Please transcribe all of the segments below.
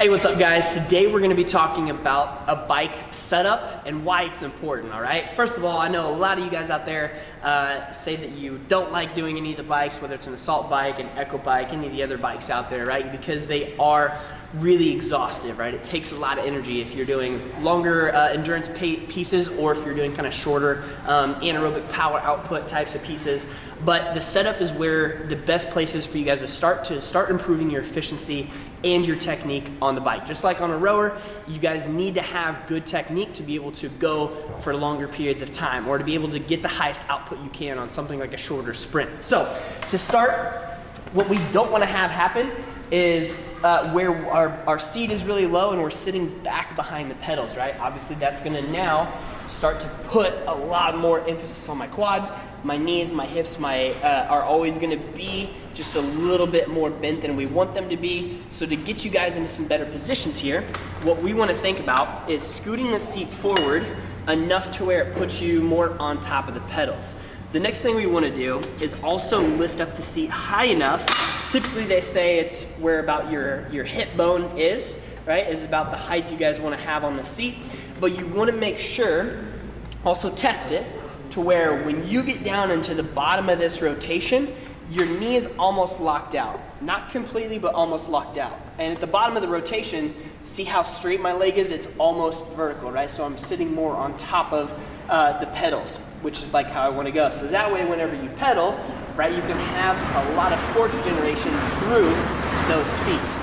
Hey, what's up guys? Today we're gonna be talking about a bike setup and why it's important, all right? First of all, I know a lot of you guys out there say that you don't like doing any of the bikes, whether it's an assault bike, an eco bike, any of the other bikes out there, right? Because they are really exhaustive, right? It takes a lot of energy if you're doing longer endurance pieces or if you're doing kind of shorter anaerobic power output types of pieces. But the setup is where the best place is for you guys to start improving your efficiency and your technique on the bike. Just like on a rower, you guys need to have good technique to be able to go for longer periods of time or to be able to get the highest output you can on something like a shorter sprint. So to start, what we don't want to have happen is where our seat is really low and we're sitting back behind the pedals, right? Obviously that's gonna now start to put a lot more emphasis on my quads. My knees, my hips, are always gonna be just a little bit more bent than we want them to be. So to get you guys into some better positions here, what we wanna think about is scooting the seat forward enough to where it puts you more on top of the pedals. The next thing we wanna do is also lift up the seat high enough. Typically they say it's where about your hip bone is, right? Is about the height you guys wanna have on the seat. But you wanna make sure, also test it, to where when you get down into the bottom of this rotation, your knee is almost locked out. Not completely, but almost locked out. And at the bottom of the rotation, see how straight my leg is? It's almost vertical, right? So I'm sitting more on top of the pedals, which is like how I wanna go. So that way, whenever you pedal, right, you can have a lot of force generation through those feet.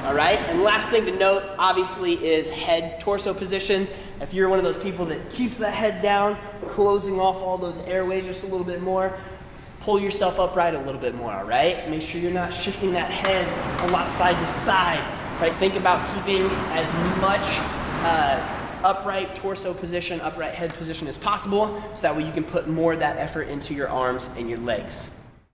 All right, and last thing to note, obviously, is head torso position. If you're one of those people that keeps the head down, closing off all those airways just a little bit more, pull yourself upright a little bit more, all right? Make sure you're not shifting that head a lot side to side, right? Think about keeping as much upright torso position, upright head position as possible, so that way you can put more of that effort into your arms and your legs.